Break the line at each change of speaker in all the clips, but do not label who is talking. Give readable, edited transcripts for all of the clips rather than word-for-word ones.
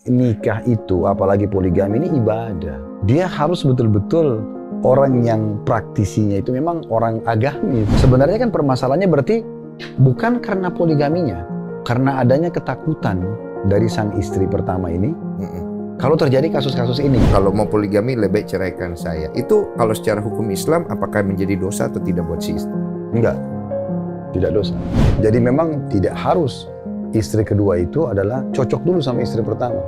nikah itu, apalagi poligami ini ibadah. Dia harus betul-betul orang yang praktisinya itu memang orang agamis. Sebenarnya kan permasalahannya berarti bukan karena poligaminya, karena adanya ketakutan dari sang istri pertama ini. Kalau terjadi kasus-kasus ini,
Kalau mau poligami lebih ceraikan saya. Itu kalau secara hukum Islam apakah menjadi dosa atau tidak buat si istri?
enggak, tidak dosa. Jadi memang tidak harus istri kedua itu adalah cocok dulu sama istri pertama.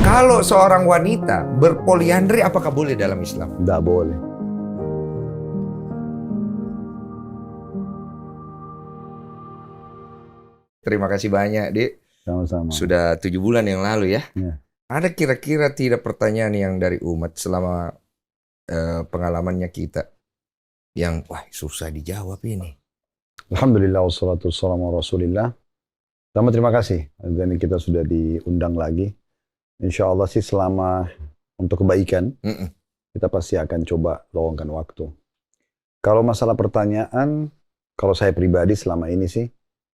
Kalau seorang wanita berpoliandri apakah boleh dalam Islam?
Enggak boleh.
Terima kasih banyak, Dik.
Sama-sama.
Sudah 7 bulan yang lalu ya.
Ya.
Ada kira-kira tidak pertanyaan yang dari umat selama pengalamannya kita yang wah susah dijawab ini.
Alhamdulillah wassalatu wassalamu ala Rasulillah. Pertama terima kasih dan kita sudah diundang lagi. Insya Allah sih selama untuk kebaikan kita pasti akan coba luangkan waktu. Kalau masalah pertanyaan, kalau saya pribadi selama ini sih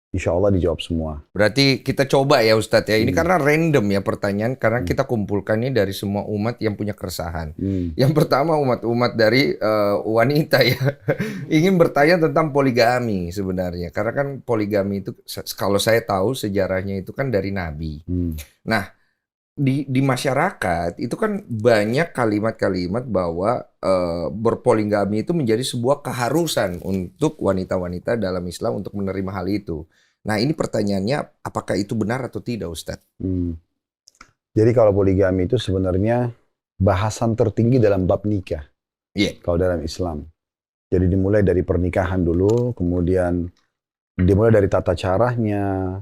insya Allah dijawab semua.
Berarti kita coba ya Ustadz ya. Ini karena random ya pertanyaan karena kita kumpulkan ini dari semua umat yang punya keresahan. Yang pertama umat-umat dari wanita ya. Ingin bertanya tentang poligami sebenarnya. Karena kan poligami itu kalau saya tahu sejarahnya itu kan dari Nabi. Nah, di masyarakat itu kan banyak kalimat-kalimat bahwa berpoligami itu menjadi sebuah keharusan untuk wanita-wanita dalam Islam untuk menerima hal itu. Nah ini pertanyaannya apakah itu benar atau tidak Ustadz?
Jadi kalau poligami itu sebenarnya bahasan tertinggi dalam bab nikah. Kalau dalam Islam. Jadi dimulai dari pernikahan dulu, kemudian dimulai dari tata caranya,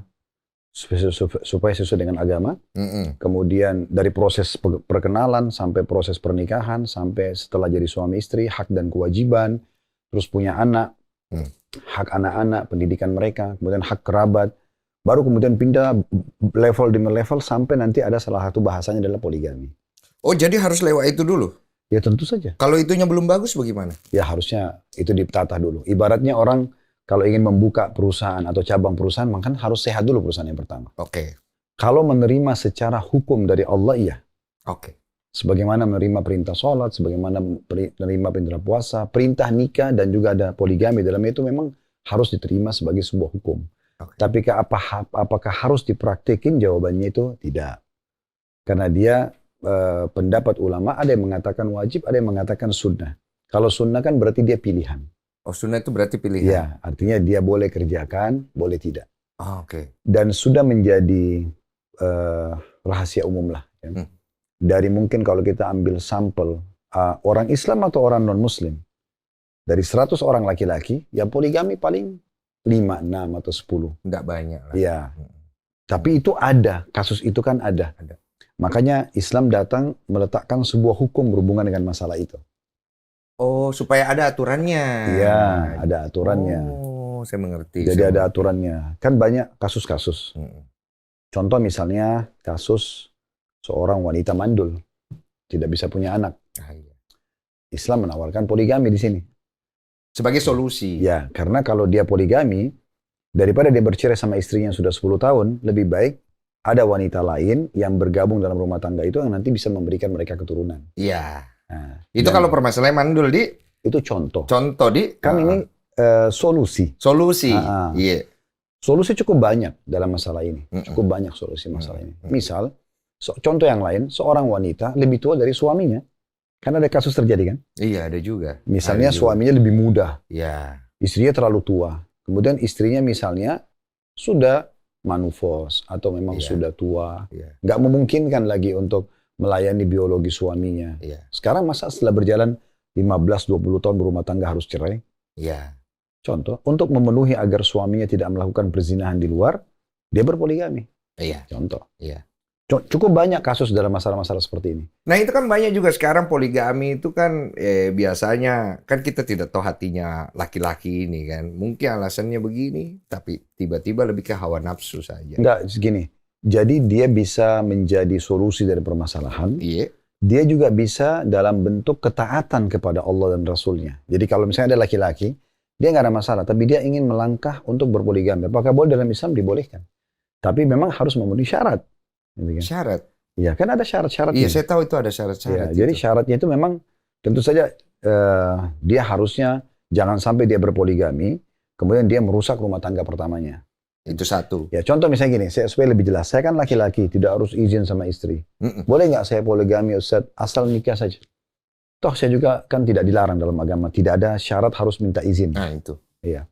supaya sesuai dengan agama. Kemudian dari proses perkenalan sampai proses pernikahan, sampai setelah jadi suami istri, hak dan kewajiban, terus punya anak, hak anak-anak, pendidikan mereka, kemudian hak kerabat, baru kemudian pindah level demi level sampai nanti ada salah satu bahasanya adalah poligami.
Oh jadi harus lewat itu dulu?
Ya tentu saja.
Kalau itunya belum bagus bagaimana?
Ya harusnya itu ditata dulu. Ibaratnya orang kalau ingin membuka perusahaan atau cabang perusahaan, maka harus sehat dulu perusahaan yang pertama. Kalau menerima secara hukum dari Allah, iya. Sebagaimana menerima perintah sholat, sebagaimana menerima perintah puasa, perintah nikah, dan juga ada poligami dalam itu memang harus diterima sebagai sebuah hukum. Tapi apakah harus dipraktekin? Jawabannya itu tidak. Karena dia pendapat ulama ada yang mengatakan wajib, ada yang mengatakan sunnah. Kalau sunnah kan berarti dia pilihan.
Oh sunnah itu berarti pilihan?
Ya, artinya dia boleh kerjakan, boleh tidak. Dan sudah menjadi rahasia umum lah. Ya. Dari mungkin kalau kita ambil sampel orang Islam atau orang non-Muslim. Dari 100 orang laki-laki, yang poligami paling 5, 6 atau 10.
Tidak banyak lah.
Iya. Tapi itu ada, kasus itu kan ada. Makanya Islam datang meletakkan sebuah hukum berhubungan dengan masalah itu.
Oh, supaya ada aturannya.
Iya, ada aturannya.
Oh, saya mengerti.
Jadi ada aturannya. Kan banyak kasus-kasus. Contoh misalnya kasus seorang wanita mandul, tidak bisa punya anak. Islam menawarkan poligami di sini.
Sebagai solusi.
Ya, karena kalau dia poligami, daripada dia bercerai sama istrinya sudah 10 tahun, lebih baik ada wanita lain yang bergabung dalam rumah tangga itu yang nanti bisa memberikan mereka keturunan.
Iya. Nah, itu kalau permasalahan mandul, Di?
Itu contoh.
Contoh, Di?
Kan ini solusi.
Solusi, iya.
Solusi cukup banyak dalam masalah ini. Cukup banyak solusi masalah ini. Misal, contoh yang lain, seorang wanita lebih tua dari suaminya. Kan ada kasus terjadi kan?
Iya, ada juga.
Misalnya suaminya lebih muda.
Iya.
Istrinya terlalu tua. Kemudian istrinya misalnya sudah manufos atau memang sudah tua. Nggak memungkinkan lagi untuk melayani biologi suaminya. Sekarang masa setelah berjalan 15-20 tahun berumah tangga harus cerai? Contoh, untuk memenuhi agar suaminya tidak melakukan perzinahan di luar, dia berpoligami. Contoh. Cukup banyak kasus dalam masalah-masalah seperti ini.
Nah itu kan banyak juga sekarang poligami itu kan biasanya kan kita tidak tahu hatinya laki-laki ini kan. Mungkin alasannya begini, tapi tiba-tiba lebih ke hawa nafsu saja.
Enggak, segini. Jadi dia bisa menjadi solusi dari permasalahan. Dia juga bisa dalam bentuk ketaatan kepada Allah dan Rasulnya. Jadi kalau misalnya ada laki-laki, dia nggak ada masalah, tapi dia ingin melangkah untuk berpoligami. Apakah boleh dalam Islam? Dibolehkan. Tapi memang harus memenuhi syarat.
Syarat?
Iya, kan ada syarat-syaratnya.
Iya, saya tahu itu ada
Ya,
syarat-syarat.
jadi syaratnya itu memang tentu saja dia harusnya jangan sampai dia berpoligami, kemudian dia merusak rumah tangga pertamanya.
Itu satu.
Ya, contoh misalnya gini, supaya lebih jelas. Saya kan laki-laki, tidak harus izin sama istri. Boleh nggak saya poligami, Ustaz? Asal nikah saja. Toh saya juga kan tidak dilarang dalam agama. Tidak ada syarat harus minta izin.
Nah, itu.
Iya.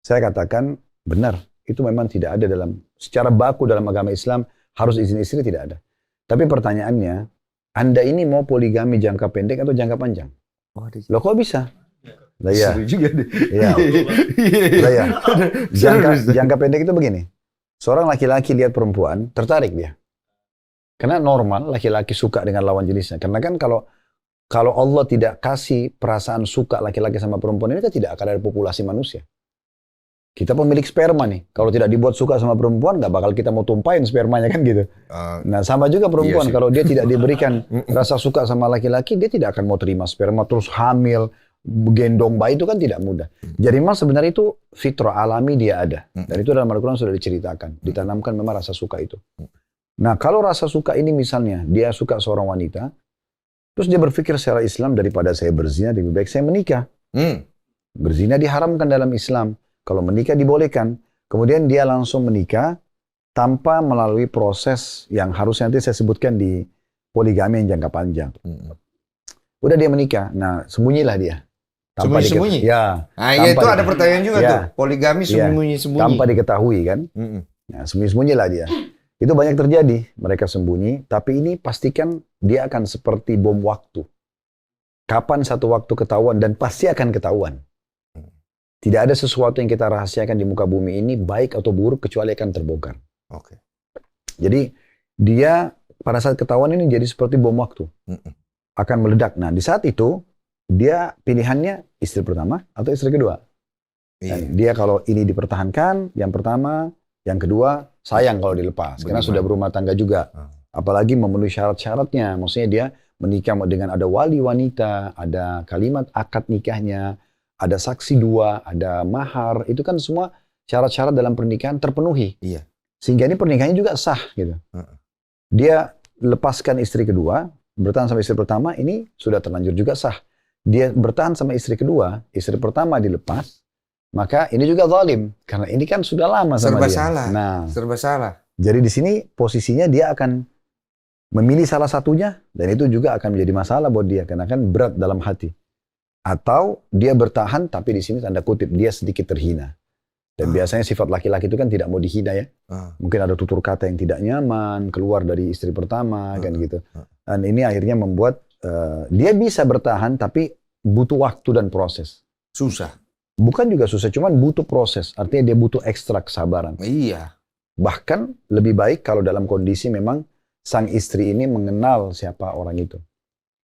Saya katakan benar. Itu memang tidak ada secara baku dalam agama Islam, harus izin istri tidak ada. Tapi pertanyaannya, Anda ini mau poligami jangka pendek atau jangka panjang? Loh kok bisa? Lah ya.
Seru juga deh.
Iya. Lah ya. Jangka pendek itu begini. Seorang laki-laki lihat perempuan, tertarik dia. Karena normal laki-laki suka dengan lawan jenisnya. Karena kan kalau Allah tidak kasih perasaan suka laki-laki sama perempuan ini kan tidak akan ada populasi manusia. Kita pemilik sperma nih. Kalau tidak dibuat suka sama perempuan, nggak bakal kita mau tumpahin spermanya kan gitu. Nah sama juga perempuan. Iya, kalau dia tidak diberikan rasa suka sama laki-laki, dia tidak akan mau terima sperma terus hamil, gendong bayi itu kan tidak mudah. Jadi memang sebenarnya itu fitrah alami dia ada. Dan itu dalam Al-Quran sudah diceritakan. Ditanamkan memang rasa suka itu. Nah kalau rasa suka ini misalnya dia suka seorang wanita, terus dia berpikir secara Islam daripada saya berzina lebih baik saya menikah. Berzina diharamkan dalam Islam. Kalau menikah dibolehkan. Kemudian dia langsung menikah tanpa melalui proses yang harus nanti saya sebutkan di poligami yang jangka panjang. Udah dia menikah. Nah sembunyilah dia.
Sembunyi-sembunyi?
Ya.
Nah ya itu ada pertanyaan juga tuh. Poligami sembunyi-sembunyi.
Tanpa diketahui kan. Nah sembunyi-sembunyilah dia. Itu banyak terjadi. Mereka sembunyi. Tapi ini pastikan dia akan seperti bom waktu. Kapan satu waktu ketahuan dan pasti akan ketahuan. Tidak ada sesuatu yang kita rahasiakan di muka bumi ini baik atau buruk kecuali akan terbongkar.
Oke.
Jadi dia pada saat ketahuan ini jadi seperti bom waktu. Akan meledak. Nah di saat itu dia pilihannya istri pertama atau istri kedua. Dan dia kalau ini dipertahankan, yang pertama, yang kedua sayang kalau dilepas. Karena sudah berumah tangga juga. Apalagi memenuhi syarat-syaratnya. Maksudnya dia menikah dengan ada wali wanita, ada kalimat akad nikahnya, ada saksi dua, ada mahar, itu kan semua syarat-syarat dalam pernikahan terpenuhi.
Iya.
Sehingga ini pernikahannya juga sah gitu. Dia lepaskan istri kedua, bertahan sama istri pertama, ini sudah terlanjur juga sah. Dia bertahan sama istri kedua, istri pertama dilepas, maka ini juga zalim. Karena ini kan sudah lama sama
dia. Serba salah.
Jadi di sini posisinya dia akan memilih salah satunya, dan itu juga akan menjadi masalah buat dia, karena kan berat dalam hati. Atau dia bertahan, tapi di sini tanda kutip dia sedikit terhina. Dan biasanya sifat laki-laki itu kan tidak mau dihina ya. Mungkin ada tutur kata yang tidak nyaman, keluar dari istri pertama, kan gitu. Dan ini akhirnya membuat dia bisa bertahan, tapi butuh waktu dan proses.
Susah.
Bukan juga susah, cuman butuh proses. Artinya dia butuh ekstra kesabaran.
Iya.
Bahkan lebih baik kalau dalam kondisi memang sang istri ini mengenal siapa orang itu.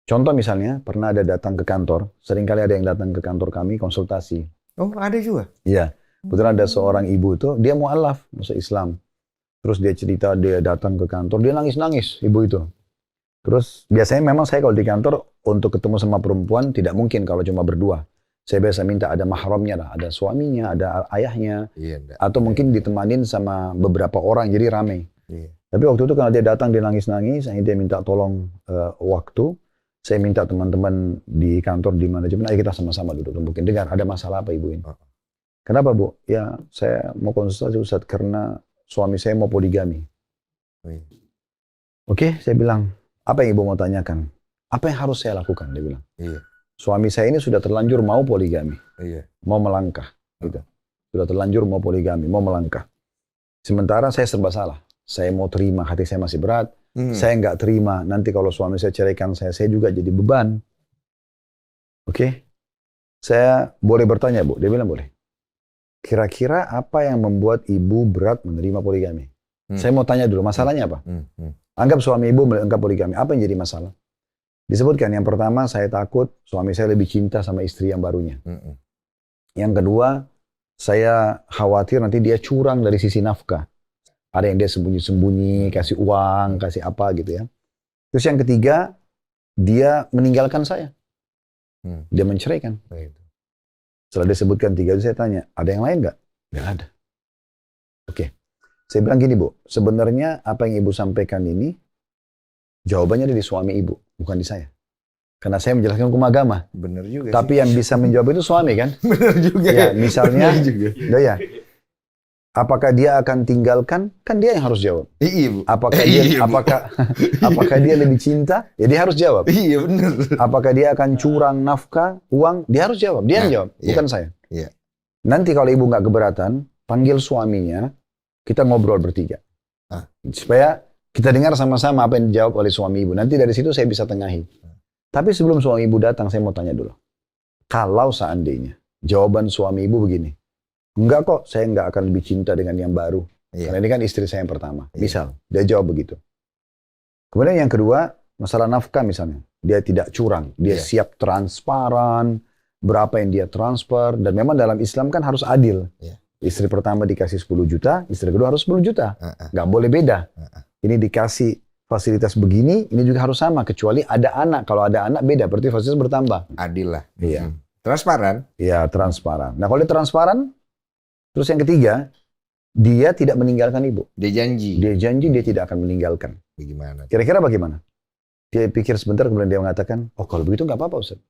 Contoh misalnya, pernah ada datang ke kantor, seringkali ada yang datang ke kantor kami konsultasi.
Oh, ada juga?
Iya. Kebetulan ada seorang ibu itu, dia mu'alaf, masuk Islam. Terus dia cerita, dia datang ke kantor, dia nangis-nangis, ibu itu. Terus biasanya memang saya kalau di kantor, untuk ketemu sama perempuan, tidak mungkin kalau cuma berdua. Saya biasa minta ada mahramnya lah, ada suaminya, ada ayahnya. Iya, atau mungkin ditemanin sama beberapa orang, jadi rame. Iya. Tapi waktu itu karena dia datang, dia nangis-nangis, dia minta tolong waktu. Saya minta teman-teman di kantor di manajemen, ayo kita sama-sama duduk rembukin. Dengar, ada masalah apa ibu ini? Kenapa bu? Ya saya mau konsultasi Ustaz karena suami saya mau poligami. Oke, saya bilang, apa yang ibu mau tanyakan? Apa yang harus saya lakukan? Dia bilang. Iya. Suami saya ini sudah terlanjur mau poligami. Iya. Mau melangkah. Gitu. Sudah terlanjur mau poligami, mau melangkah. Sementara saya serba salah. Saya mau terima, hati saya masih berat. Saya nggak terima, nanti kalau suami saya ceraikan saya juga jadi beban. Oke? Saya boleh bertanya, Bu? Dia bilang boleh. Kira-kira apa yang membuat ibu berat menerima poligami? Saya mau tanya dulu, masalahnya apa? Anggap suami ibu menganggap poligami, apa yang jadi masalah? Disebutkan, yang pertama saya takut suami saya lebih cinta sama istri yang barunya. Yang kedua, saya khawatir nanti dia curang dari sisi nafkah. Ada yang dia sembunyi-sembunyi, kasih uang, kasih apa gitu ya. Terus yang ketiga, dia meninggalkan saya. Dia menceraikan. Setelah disebutkan tiga itu saya tanya, ada yang lain nggak? Nggak ada. Oke. Saya bilang gini Bu, sebenarnya apa yang ibu sampaikan ini Jawabannya ada di suami ibu, bukan di saya. Karena saya menjelaskan hukum agama.
Bener juga
Tapi yang bisa menjawab itu suami kan?
Bener juga.
Ya, misalnya,
Bener juga.
ya, apakah dia akan tinggalkan? Kan dia yang harus jawab.
Iya, Bu.
Apakah dia,
Iya, Bu.
apakah dia lebih cinta? Ya dia harus jawab.
Iya, bener.
Apakah dia akan curang nafkah, uang? Dia harus jawab. Dia yang jawab, bukan saya.
Iya.
Nanti kalau ibu nggak keberatan, panggil suaminya, kita ngobrol bertiga. Supaya kita dengar sama-sama apa yang dijawab oleh suami ibu. Nanti dari situ saya bisa tengahi. Tapi sebelum suami ibu datang, saya mau tanya dulu. Kalau seandainya jawaban suami ibu begini, enggak kok, saya nggak akan lebih cinta dengan yang baru. Karena ini kan istri saya yang pertama. Misal, dia jawab begitu. Kemudian yang kedua, masalah nafkah misalnya. Dia tidak curang, dia siap transparan, berapa yang dia transfer. Dan memang dalam Islam kan harus adil. Istri pertama dikasih 10 juta, istri kedua harus 10 juta. Nggak boleh beda. Ini dikasih fasilitas begini, ini juga harus sama. Kecuali ada anak. Kalau ada anak beda, berarti fasilitas bertambah.
Adil lah.
Iya.
Transparan.
Iya, transparan. Nah kalau dia transparan, terus yang ketiga, dia tidak meninggalkan ibu.
Dia janji.
Dia janji dia tidak akan meninggalkan.
Bagaimana?
Kira-kira bagaimana? Dia pikir sebentar, kemudian dia mengatakan, oh kalau begitu nggak apa-apa Ustaz.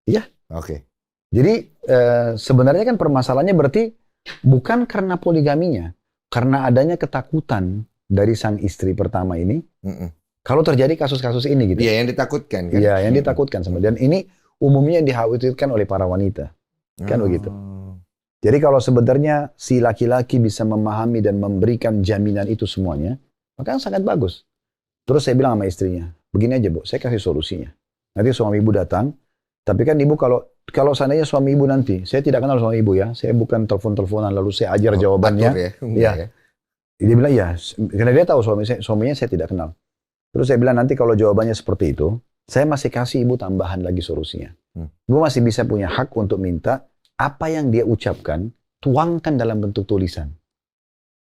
Iya.
Oke.
Jadi sebenarnya kan permasalahannya berarti bukan karena poligaminya, karena adanya ketakutan dari sang istri pertama ini. Kalau terjadi kasus-kasus ini gitu.
Iya, yang ditakutkan kan?
Iya, yang ditakutkan sama. Dan ini umumnya dikhawatirkan oleh para wanita. Kan begitu. Jadi kalau sebenarnya si laki-laki bisa memahami dan memberikan jaminan itu semuanya, maka sangat bagus. Terus saya bilang sama istrinya, begini aja Bu, saya kasih solusinya. Nanti suami ibu datang, tapi kan ibu kalau seandainya suami ibu nanti, saya tidak kenal suami ibu ya, saya bukan telepon-teleponan lalu saya ajar jawabannya. Ya. Dia bilang ya, karena dia tahu suaminya saya tidak kenal. Terus saya bilang nanti kalau jawabannya seperti itu, saya masih kasih ibu tambahan lagi solusinya. Ibu masih bisa punya hak untuk minta apa yang dia ucapkan, tuangkan dalam bentuk tulisan.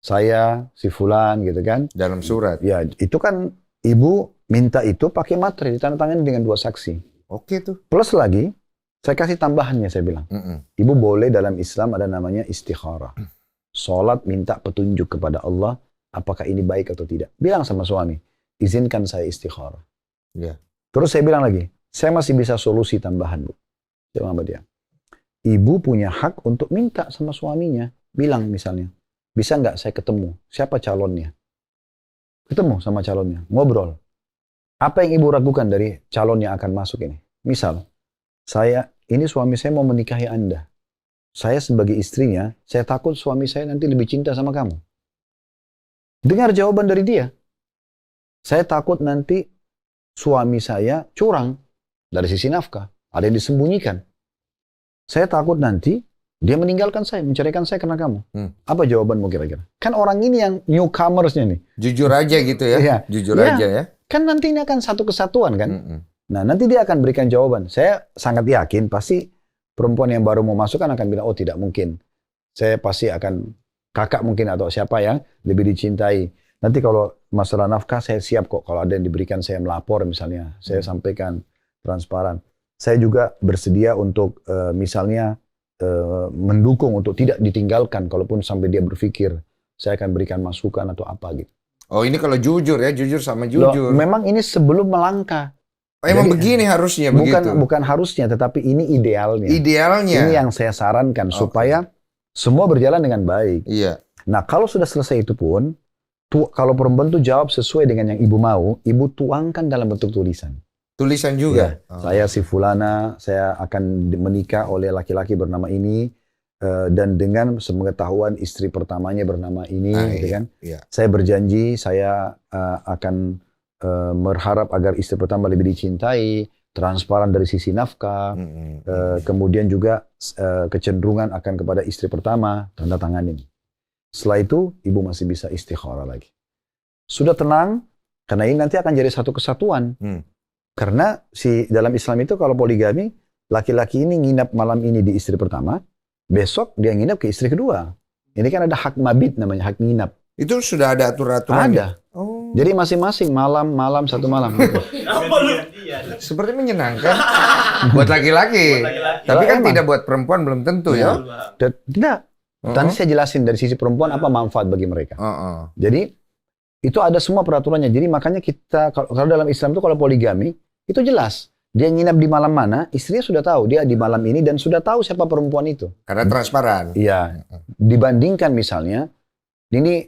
Saya, si fulan gitu kan.
Dalam surat.
Ya, itu kan ibu minta itu pakai materi, ditandatangani dengan 2 saksi.
Oke tuh.
Plus lagi, saya kasih tambahannya, saya bilang. Ibu boleh dalam Islam ada namanya istikharah. Sholat minta petunjuk kepada Allah, apakah ini baik atau tidak. Bilang sama suami, izinkan saya istikharah. Terus saya bilang lagi, saya masih bisa solusi tambahan Bu. Saya bilang sama dia, ibu punya hak untuk minta sama suaminya. Bilang misalnya, bisa nggak saya ketemu? Siapa calonnya? Ketemu sama calonnya, ngobrol. Apa yang ibu ragukan dari calon yang akan masuk ini? Misal, ini suami saya mau menikahi Anda. Saya sebagai istrinya, saya takut suami saya nanti lebih cinta sama kamu. Dengar jawaban dari dia. Saya takut nanti suami saya curang dari sisi nafkah. Ada yang disembunyikan. Saya takut nanti dia meninggalkan saya, menceraikan saya karena kamu. Apa jawabanmu kira-kira? Kan orang ini yang newcomersnya nih.
Jujur aja gitu ya?
Iya.
Jujur aja ya?
Kan nanti ini akan satu kesatuan kan? Nah nanti dia akan berikan jawaban. Saya sangat yakin pasti perempuan yang baru mau masuk kan akan bilang, oh tidak mungkin. Saya pasti akan kakak mungkin atau siapa yang lebih dicintai. Nanti kalau masalah nafkah saya siap kok. Kalau ada yang diberikan saya melapor misalnya. Saya sampaikan transparan. Saya juga bersedia untuk misalnya mendukung untuk tidak ditinggalkan. Kalaupun sampai dia berpikir saya akan berikan masukan atau apa gitu.
Oh ini kalau jujur ya, jujur sama jujur.
Loh, memang ini sebelum melangkah.
Oh, emang begini harusnya begitu?
Bukan harusnya, tetapi ini idealnya.
Idealnya.
Ini yang saya sarankan supaya semua berjalan dengan baik.
Iya.
Nah kalau sudah selesai itu pun, kalau perempuan itu jawab sesuai dengan yang ibu mau, ibu tuangkan dalam bentuk tulisan.
Tulisan juga?
Ya, saya si fulana, saya akan menikah oleh laki-laki bernama ini, dan dengan sepengetahuan istri pertamanya bernama ini, gitu kan? Iya. Saya berjanji, saya akan berharap agar istri pertama lebih dicintai, transparan dari sisi nafkah, kemudian juga kecenderungan akan kepada istri pertama, tanda tanganin. Setelah itu, ibu masih bisa istikharah lagi. Sudah tenang, karena ini nanti akan jadi satu kesatuan. Karena dalam Islam itu kalau poligami, laki-laki ini nginap malam ini di istri pertama, besok dia nginap ke istri kedua. Ini kan ada hak mabit namanya, hak nginap.
Itu sudah ada aturan-aturan?
Ada. Oh. Jadi masing-masing malam satu malam.
Seperti menyenangkan buat laki-laki. Tapi kan tidak buat perempuan belum tentu ya.
Tidak. Nanti saya jelasin dari sisi perempuan apa manfaat bagi mereka. Jadi Itu ada semua peraturannya. Jadi makanya kita, kalau dalam Islam itu kalau poligami, itu jelas. Dia nginap di malam mana, istrinya sudah tahu. Dia di malam ini dan sudah tahu siapa perempuan itu.
Karena transparan.
Iya. Dibandingkan misalnya, ini,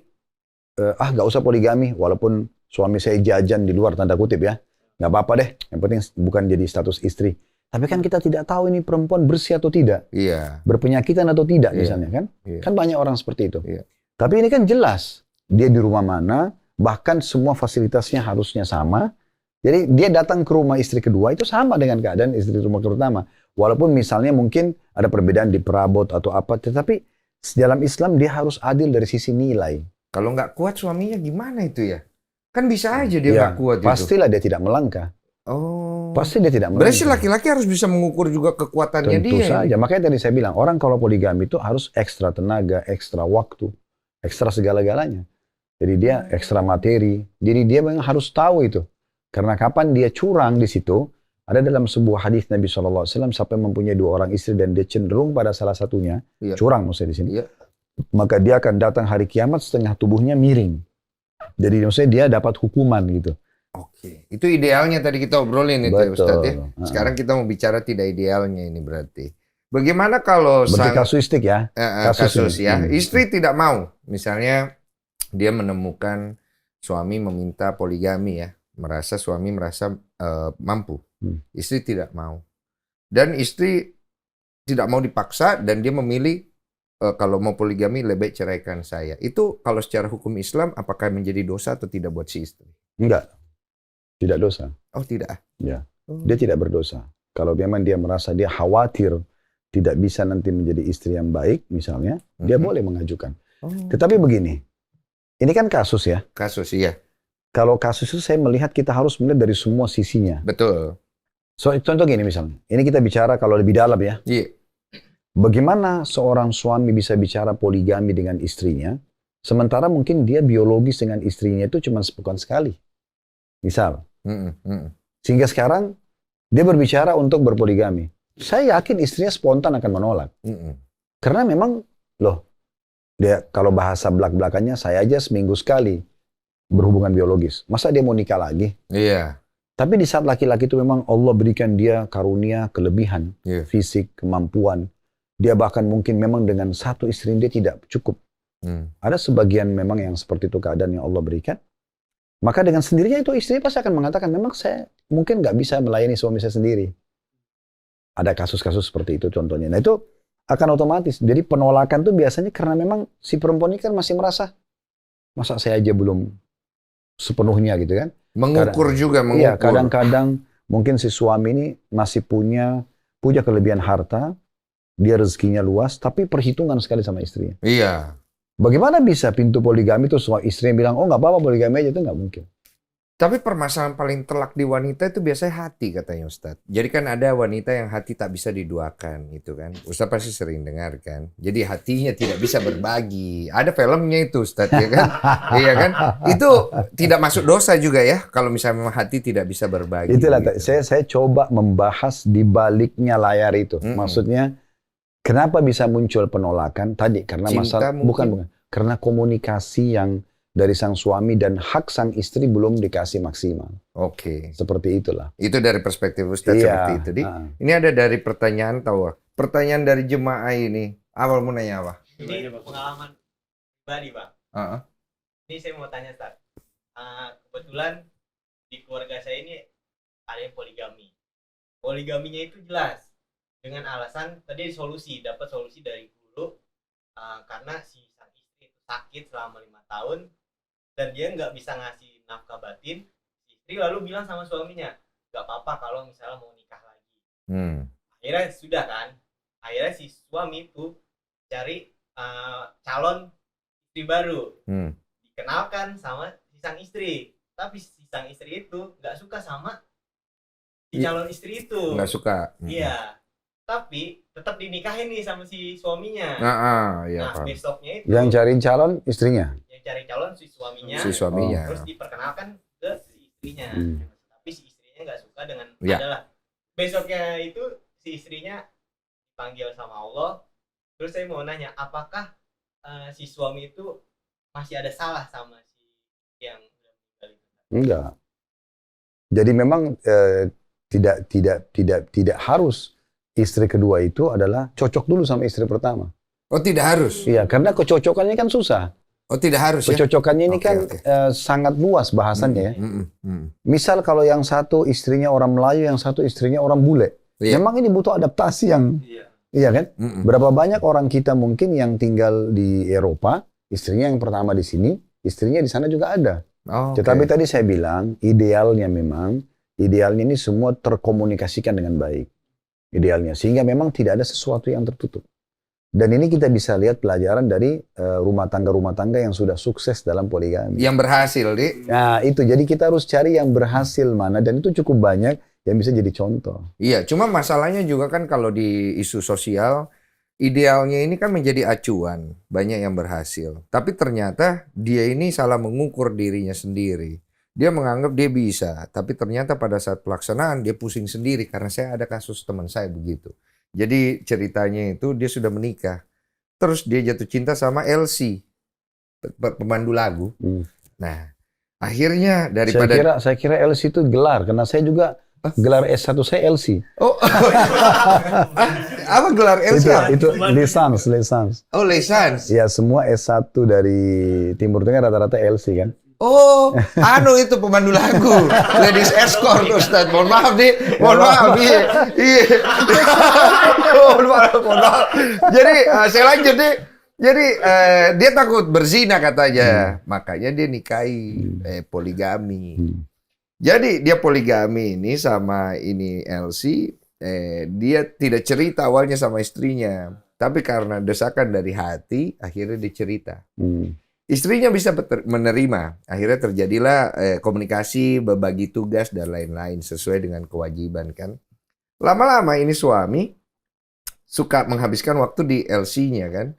nggak usah poligami, walaupun suami saya jajan di luar tanda kutip ya. Nggak apa-apa deh, yang penting bukan jadi status istri. Tapi kan kita tidak tahu ini perempuan bersih atau tidak.
Iya.
Berpenyakitan atau tidak misalnya kan.
Iya.
Kan banyak orang seperti itu.
Iya.
Tapi ini kan jelas. Dia di rumah mana, bahkan semua fasilitasnya harusnya sama. Jadi dia datang ke rumah istri kedua itu sama dengan keadaan istri rumah pertama. Walaupun misalnya mungkin ada perbedaan di perabot atau apa, tetapi dalam Islam dia harus adil dari sisi nilai.
Kalau nggak kuat suaminya gimana itu ya? Kan bisa aja dia
Ya,
nggak kuat
pastilah dia tidak melangkah.
Oh.
Pasti dia tidak melangkah.
Berarti laki-laki harus bisa mengukur juga kekuatannya
Tentu
dia.
saja. Makanya tadi saya bilang, orang kalau poligami itu harus ekstra tenaga, ekstra waktu, ekstra segala-galanya. Jadi dia ekstra materi. Jadi dia memang harus tahu itu. Karena kapan dia curang di situ, ada dalam sebuah hadis Nabi SAW sampai mempunyai 2 orang istri dan dia cenderung pada salah satunya, curang maksudnya di sini.
Iya.
Maka dia akan datang hari kiamat setengah tubuhnya miring. Jadi maksudnya dia dapat hukuman gitu.
Oke, itu idealnya tadi kita obrolin itu ya
Betul.
Ustadz ya. Sekarang kita mau bicara tidak idealnya ini berarti. Bagaimana kalau
Berarti kasuistik ya?
kasus
ini.
ya, istri tidak mau, misalnya dia menemukan suami meminta poligami ya, suami merasa mampu, istri tidak mau, dan istri tidak mau dipaksa dan dia memilih kalau mau poligami lebih ceraikan saya. Itu kalau secara hukum Islam apakah menjadi dosa atau tidak buat si istri?
Enggak, tidak dosa.
Oh tidak.
Ya, dia tidak berdosa. Kalau memang dia merasa dia khawatir tidak bisa nanti menjadi istri yang baik, misalnya, dia boleh mengajukan. Tetapi begini, ini kan kasus ya.
Kasus, iya.
Kalau kasus itu saya melihat kita harus melihat dari semua sisinya.
Betul.
So, contoh gini misalnya, ini kita bicara kalau lebih dalam ya.
Iya.
Bagaimana seorang suami bisa bicara poligami dengan istrinya, sementara mungkin dia biologis dengan istrinya itu cuma sepekan sekali. Misal. Sehingga sekarang dia berbicara untuk berpoligami. Saya yakin istrinya spontan akan menolak. Karena memang, dia kalau bahasa belak-belakannya, saya aja seminggu sekali berhubungan biologis. Masa dia mau nikah lagi?
Iya.
Tapi di saat laki-laki itu memang Allah berikan dia karunia, kelebihan, fisik, kemampuan. Dia bahkan mungkin memang dengan satu istri dia tidak cukup. Ada sebagian memang yang seperti itu keadaan yang Allah berikan. Maka dengan sendirinya itu istri pasti akan mengatakan, memang saya mungkin nggak bisa melayani suami saya sendiri. Ada kasus-kasus seperti itu contohnya. Nah itu akan otomatis. Jadi penolakan itu biasanya karena memang si perempuan ini kan masih merasa, masa saya aja belum sepenuhnya gitu kan.
Mengukur juga, mengukur.
Iya, kadang-kadang mungkin si suami ini masih punya kelebihan harta, dia rezekinya luas, tapi perhitungan sekali sama istrinya.
Iya.
Bagaimana bisa pintu poligami itu semua istrinya bilang, oh nggak apa-apa poligami aja, itu nggak mungkin.
Tapi permasalahan paling telak di wanita itu biasanya hati katanya Ustadz. Jadi kan ada wanita yang hati tak bisa diduakan gitu kan. Ustadz pasti sering dengar kan. Jadi hatinya tidak bisa berbagi. Ada filmnya itu Ustadz ya kan. Iya kan. Itu tidak masuk dosa juga ya. Kalau misalnya memang hati tidak bisa berbagi.
Itulah
gitu.
saya coba membahas di baliknya layar itu. Maksudnya kenapa bisa muncul penolakan tadi? Karena
Cinta
masalah bukan. Karena komunikasi yang dari sang suami dan hak sang istri belum dikasih maksimal.
Oke.
Seperti itulah.
Itu dari perspektif Ustadz seperti itu. Ini ada dari pertanyaan pertanyaan dari jemaah ini. Awal mau nanya apa?
Ini pengalaman pribadi, Bang. Ini saya mau tanya, Ustaz. Kebetulan di keluarga saya ini ada yang poligami. Poligaminya itu jelas dengan alasan tadi dapat solusi dari guru karena si sang istri itu sakit selama 5 tahun. Dan dia nggak bisa ngasih nafkah batin, istri lalu bilang sama suaminya, nggak apa-apa kalau misalnya mau nikah lagi. Akhirnya sudah kan, akhirnya si suami itu cari calon istri baru, dikenalkan sama si sang istri, tapi si sang istri itu nggak suka sama si calon istri itu.
Nggak suka.
Iya, tapi tetap dinikahin nih sama si suaminya.
Iya,
Nah besoknya itu
yang cariin calon istrinya.
Cari calon si suaminya, terus diperkenalkan ke si istrinya, tapi si istrinya nggak suka dengan adalah besoknya itu si istrinya dipanggil sama Allah. Terus saya mau nanya, apakah si suami itu masih ada salah sama si yang
Enggak. Jadi memang tidak harus istri kedua itu adalah cocok dulu sama istri pertama.
Oh, tidak harus?
Iya, karena kecocokannya kan susah.
Oh, tidak harus ya?
Kecocokannya ini sangat luas bahasannya ya. Misal kalau yang satu istrinya orang Melayu, yang satu istrinya orang bule. Memang ini butuh adaptasi yang... Iya kan? Berapa banyak orang kita mungkin yang tinggal di Eropa, istrinya yang pertama di sini, istrinya di sana juga ada. Tetapi tadi saya bilang, idealnya ini semua terkomunikasikan dengan baik. Idealnya. Sehingga memang tidak ada sesuatu yang tertutup. Dan ini kita bisa lihat pelajaran dari rumah tangga yang sudah sukses dalam poligami.
Yang berhasil, Dik.
Nah, itu. Jadi kita harus cari yang berhasil mana. Dan itu cukup banyak yang bisa jadi contoh.
Iya, cuma masalahnya juga kan kalau di isu sosial, idealnya ini kan menjadi acuan. Banyak yang berhasil. Tapi ternyata dia ini salah mengukur dirinya sendiri. Dia menganggap dia bisa. Tapi ternyata pada saat pelaksanaan dia pusing sendiri. Karena saya ada kasus teman saya begitu. Jadi ceritanya itu dia sudah menikah. Terus dia jatuh cinta sama Elsie, pemandu lagu. Nah, akhirnya daripada...
Saya kira Elsie itu gelar. Karena saya juga gelar S1 saya Elsie.
Oh, apa gelar Elsie?
Itu lisans.
Oh, lisans.
Ya, semua S1 dari Timur Tengah rata-rata Elsie kan.
Oh, itu pemandu lagu, ladies escort, Ustaz. Mohon maaf nih, mohon maaf. Iya. Mohon maaf. Jadi saya lanjut nih. Jadi dia takut berzina katanya, makanya dia nikahi poligami. Jadi dia poligami ini sama ini Elsie, dia tidak cerita awalnya sama istrinya, tapi karena desakan dari hati, akhirnya dia cerita. Istrinya bisa menerima. Akhirnya terjadilah komunikasi, berbagi tugas, dan lain-lain sesuai dengan kewajiban kan. Lama-lama ini suami suka menghabiskan waktu di LC-nya kan.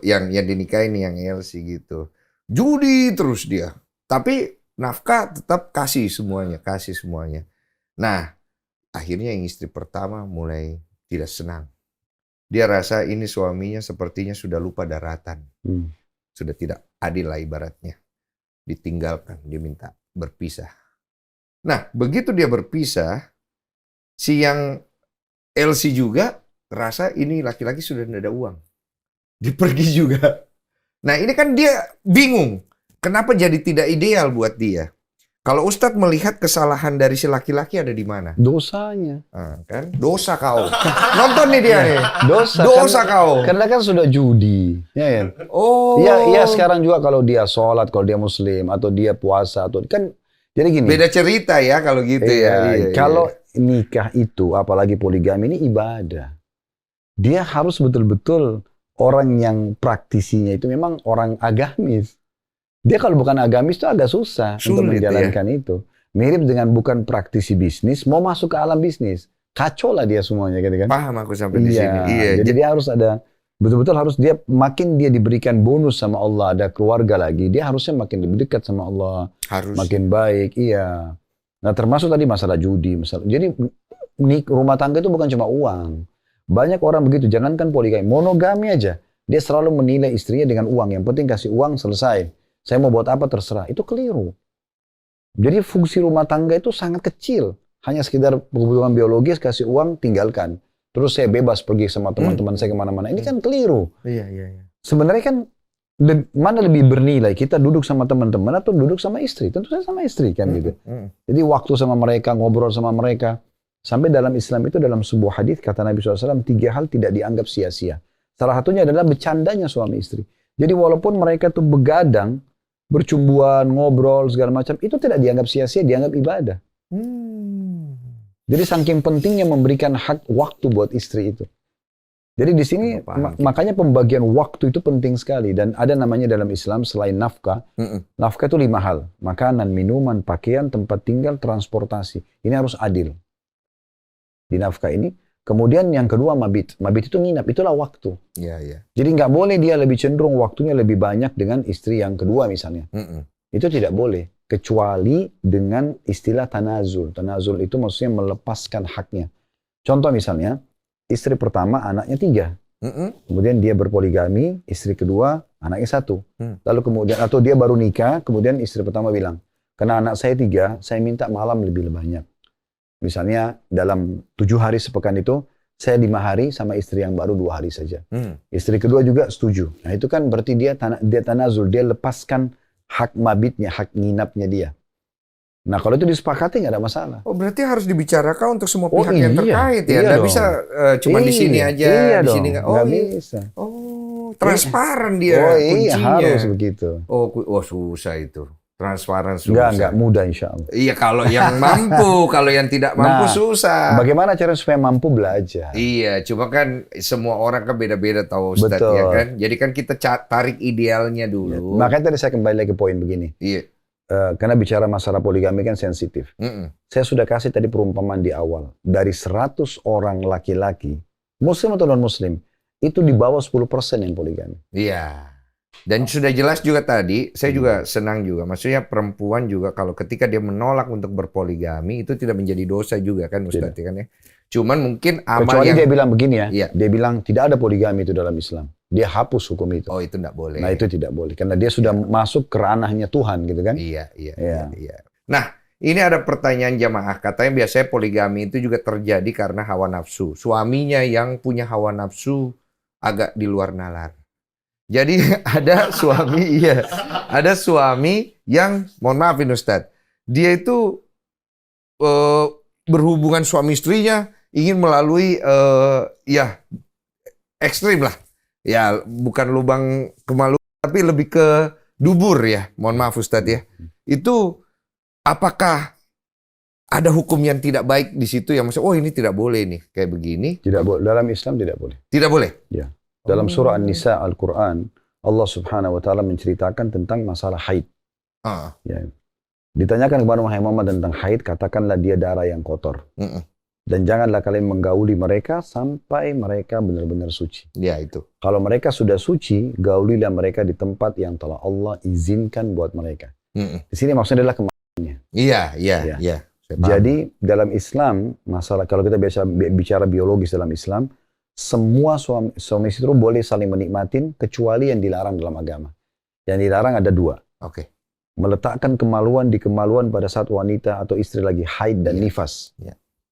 Yang dinikahin yang LC gitu. Judi terus dia. Tapi nafkah tetap kasih semuanya. Nah, akhirnya yang istri pertama mulai tidak senang. Dia rasa ini suaminya sepertinya sudah lupa daratan. Sudah tidak adil lah ibaratnya. Ditinggalkan, dia minta berpisah. Nah, begitu dia berpisah, si yang LC juga rasa ini laki-laki sudah tidak ada uang. Dia pergi juga. Nah, ini kan dia bingung. Kenapa jadi tidak ideal buat dia? Kalau Ustadz melihat kesalahan dari si laki-laki ada di mana?
Dosanya.
Kan? Dosa kau. Nonton nih dia nih. Dosa kau.
Karena kan sudah judi. Ya kan?
Oh.
Ya sekarang juga kalau dia sholat, kalau dia muslim, atau dia puasa, atau kan jadi gini.
Beda cerita ya kalau gitu ya.
Kalau nikah itu, apalagi poligami ini ibadah. Dia harus betul-betul orang yang praktisinya itu memang orang agamis. Dia kalau bukan agamis itu agak susah untuk menjalankan itu. Mirip dengan bukan praktisi bisnis, mau masuk ke alam bisnis. Kacau lah dia semuanya gitu kan.
Paham aku sampai di sini.
Iya. Jadi dia harus ada, betul-betul harus dia, makin dia diberikan bonus sama Allah, ada keluarga lagi, dia harusnya makin lebih dekat sama Allah. Harus. Makin baik, iya. Nah termasuk tadi masalah judi. Jadi rumah tangga itu bukan cuma uang. Banyak orang begitu, jangankan poligami, monogami aja. Dia selalu menilai istrinya dengan uang. Yang penting kasih uang, selesai. Saya mau buat apa terserah. Itu keliru. Jadi fungsi rumah tangga itu sangat kecil. Hanya sekedar hubungan biologis, kasih uang, tinggalkan. Terus saya bebas pergi sama teman-teman saya kemana-mana. Ini kan keliru. Iya. Sebenarnya kan mana lebih bernilai? Kita duduk sama teman-teman atau duduk sama istri? Tentu saja sama istri kan gitu. Jadi waktu sama mereka, ngobrol sama mereka. Sampai dalam Islam itu dalam sebuah hadis kata Nabi SAW, 3 hal tidak dianggap sia-sia. Salah satunya adalah bercandanya suami istri. Jadi walaupun mereka tuh begadang, bercumbuan, ngobrol, segala macam, itu tidak dianggap sia-sia, dianggap ibadah. Jadi saking pentingnya memberikan hak waktu buat istri itu. Jadi di sini makanya pembagian waktu itu penting sekali. Dan ada namanya dalam Islam selain nafkah, nafkah itu 5 hal. Makanan, minuman, pakaian, tempat tinggal, transportasi. Ini harus adil. Di nafkah ini. Kemudian yang kedua mabit. Mabit itu nginap, itulah waktu.
Iya.
Jadi nggak boleh dia lebih cenderung waktunya lebih banyak dengan istri yang kedua misalnya. Itu tidak boleh. Kecuali dengan istilah tanazul. Tanazul itu maksudnya melepaskan haknya. Contoh misalnya, istri pertama anaknya 3. kemudian dia berpoligami, istri kedua, anaknya 1. Lalu kemudian, atau dia baru nikah, kemudian istri pertama bilang, karena anak saya 3, saya minta malam lebih banyak. Misalnya dalam 7 hari sepekan itu, saya 5 hari sama istri yang baru 2 hari saja. Istri kedua juga setuju. Nah itu kan berarti dia tanazul, dia lepaskan hak mabitnya, hak nginapnya dia. Nah kalau itu disepakati nggak ada masalah.
Oh berarti harus dibicarakan untuk semua pihak yang terkait ya? Nggak bisa cuma di sini aja, di sini nggak?
Nggak bisa.
Oh transparan dia
iya
kuncinya.
harus begitu.
Oh susah itu. Transparan susah.
Nggak mudah insya Allah.
Iya kalau yang mampu, kalau yang tidak mampu susah.
Bagaimana cara supaya mampu belajar?
Iya, cuma kan semua orang kan beda-beda tahu Ustadz ya kan. Jadi kan kita tarik idealnya dulu.
Makanya tadi saya kembali lagi ke poin begini.
Iya.
Karena bicara masalah poligami kan sensitif. Saya sudah kasih tadi perumpamaan di awal. Dari 100 orang laki-laki, muslim atau non-muslim, itu di bawah 10% yang poligami.
Iya. Dan sudah jelas juga tadi, saya juga senang juga. Maksudnya perempuan juga kalau ketika dia menolak untuk berpoligami, itu tidak menjadi dosa juga kan Ustadz kan ya. Cuman mungkin amal
kecuali
yang...
dia bilang begini ya,
iya.
Dia bilang tidak ada poligami itu dalam Islam. Dia hapus hukum itu.
Oh itu tidak boleh.
Nah itu tidak boleh, karena dia sudah masuk ke ranahnya Tuhan gitu kan.
Iya. Nah ini ada pertanyaan jamaah, katanya biasanya poligami itu juga terjadi karena hawa nafsu. Suaminya yang punya hawa nafsu agak di luar nalar. Jadi ada suami, ada suami yang, mohon maafin Ustadz, dia itu berhubungan suami istrinya ingin melalui ekstrim lah, ya bukan lubang kemaluan tapi lebih ke dubur ya, mohon maaf Ustadz ya. Itu apakah ada hukum yang tidak baik di situ yang maksudnya, oh ini tidak boleh nih kayak begini?
Tidak boleh, dalam Islam tidak boleh.
Tidak boleh.
Ya. Dalam surah An-Nisa Al-Quran, Allah Subhanahu wa taala menceritakan tentang masalah haid. Ya. Ditanyakan kepada Muhammad tentang haid, katakanlah dia darah yang kotor. Dan janganlah kalian menggauli mereka sampai mereka benar-benar suci.
Ya itu. Kalau
mereka sudah suci, gaulilah mereka di tempat yang telah Allah izinkan buat mereka. Di sini maksudnya adalah kemaluannya.
Iya.
Jadi dalam Islam, masalah kalau kita bicara biologis dalam Islam, semua suami istri boleh saling menikmatin kecuali yang dilarang dalam agama. Yang dilarang ada 2.
Oke.
Meletakkan kemaluan di kemaluan pada saat wanita atau istri lagi haid dan nifas.